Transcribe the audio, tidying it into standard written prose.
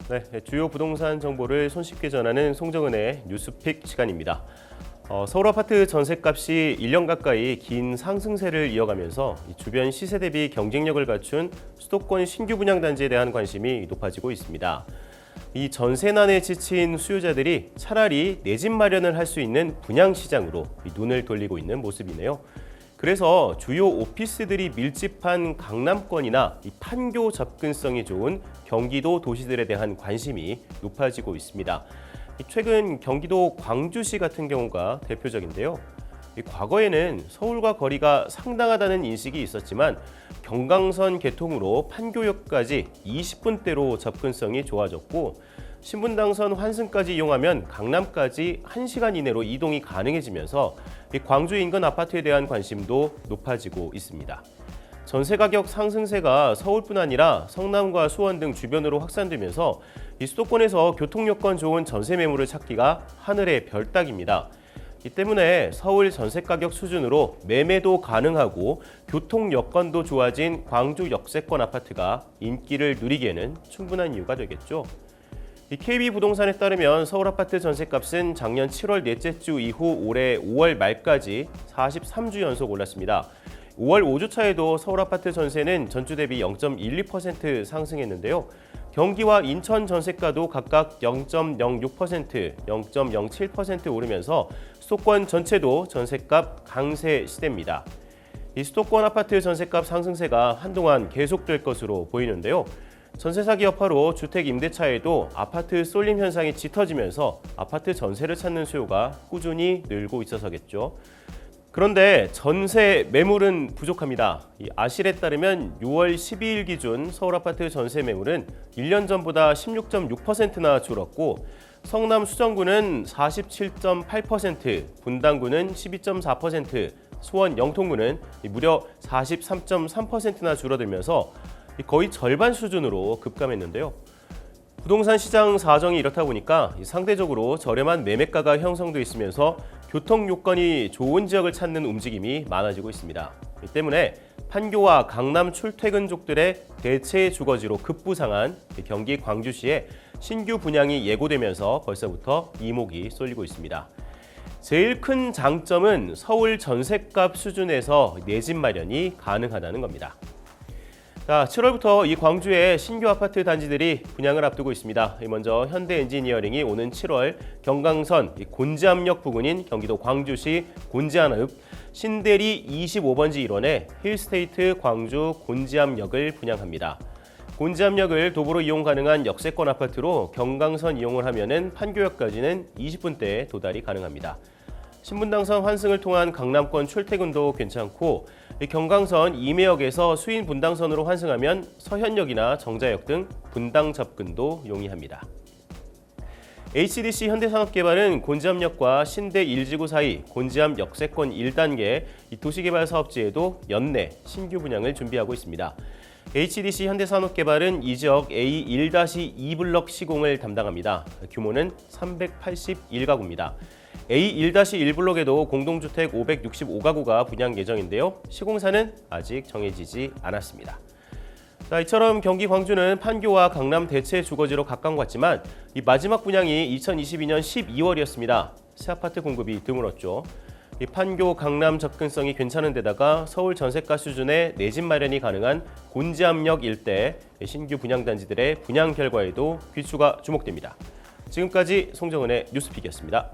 네, 주요 부동산 정보를 손쉽게 전하는 송정은의 뉴스픽 시간입니다. 서울 아파트 전셋값이 1년 가까이 긴 상승세를 이어가면서 주변 시세 대비 경쟁력을 갖춘 수도권 신규 분양 단지에 대한 관심이 높아지고 있습니다. 이 전세난에 지친 수요자들이 차라리 내 집 마련을 할 수 있는 분양 시장으로 눈을 돌리고 있는 모습이네요. 그래서 주요 오피스들이 밀집한 강남권이나 이 판교 접근성이 좋은 경기도 도시들에 대한 관심이 높아지고 있습니다. 최근 경기도 광주시 같은 경우가 대표적인데요. 과거에는 서울과 거리가 상당하다는 인식이 있었지만 경강선 개통으로 판교역까지 20분대로 접근성이 좋아졌고 신분당선 환승까지 이용하면 강남까지 1시간 이내로 이동이 가능해지면서 광주 인근 아파트에 대한 관심도 높아지고 있습니다. 전세 가격 상승세가 서울뿐 아니라 성남과 수원 등 주변으로 확산되면서 이 수도권에서 교통 여건 좋은 전세 매물을 찾기가 하늘의 별 따기입니다. 이 때문에 서울 전세 가격 수준으로 매매도 가능하고 교통 여건도 좋아진 광주 역세권 아파트가 인기를 누리기에는 충분한 이유가 되겠죠. KB부동산에 따르면 서울 아파트 전셋값은 작년 7월 넷째 주 이후 올해 5월 말까지 43주 연속 올랐습니다. 5월 5주차에도 서울 아파트 전세는 전주 대비 0.12% 상승했는데요. 경기와 인천 전세가도 각각 0.06%, 0.07% 오르면서 수도권 전체도 전셋값 강세 시대입니다. 이 수도권 아파트 전셋값 상승세가 한동안 계속될 것으로 보이는데요. 전세 사기 여파로 주택 임대차에도 아파트 쏠림 현상이 짙어지면서 아파트 전세를 찾는 수요가 꾸준히 늘고 있어서겠죠. 그런데 전세 매물은 부족합니다. 아실에 따르면 6월 12일 기준 서울 아파트 전세 매물은 1년 전보다 16.6%나 줄었고 성남 수정구는 47.8%, 분당구는 12.4%, 수원 영통구는 무려 43.3%나 줄어들면서 거의 절반 수준으로 급감했는데요. 부동산 시장 사정이 이렇다 보니까 상대적으로 저렴한 매매가가 형성돼 있으면서 교통 요건이 좋은 지역을 찾는 움직임이 많아지고 있습니다. 이 때문에 판교와 강남 출퇴근족들의 대체 주거지로 급부상한 경기 광주시에 신규 분양이 예고되면서 벌써부터 이목이 쏠리고 있습니다. 제일 큰 장점은 서울 전셋값 수준에서 내 집 마련이 가능하다는 겁니다. 자, 7월부터 이 광주의 신규 아파트 단지들이 분양을 앞두고 있습니다. 먼저 현대엔지니어링이 오는 7월 경강선 곤지암역 부근인 경기도 광주시 곤지암읍 신대리 25번지 일원에 힐스테이트 광주 곤지암역을 분양합니다. 곤지암역을 도보로 이용 가능한 역세권 아파트로 경강선 이용을 하면은 판교역까지는 20분대에 도달이 가능합니다. 신분당선 환승을 통한 강남권 출퇴근도 괜찮고 경강선 임해역에서 수인 분당선으로 환승하면 서현역이나 정자역 등 분당 접근도 용이합니다. HDC 현대산업개발은 곤지암역과 신대 1지구 사이 곤지암 역세권 1단계 도시개발 사업지에도 연내 신규 분양을 준비하고 있습니다. HDC 현대산업개발은 이 지역 A1-2블럭 시공을 담당합니다. 규모는 381가구입니다. A1-1블록에도 공동주택 565가구가 분양 예정인데요. 시공사는 아직 정해지지 않았습니다. 자, 이처럼 경기 광주는 판교와 강남 대체 주거지로 각광받지만 이 마지막 분양이 2022년 12월이었습니다. 새 아파트 공급이 드물었죠. 이 판교 강남 접근성이 괜찮은 데다가 서울 전세가 수준의 내 집 마련이 가능한 곤지암역 일대 신규 분양 단지들의 분양 결과에도 귀추가 주목됩니다. 지금까지 송정은의 뉴스픽이었습니다.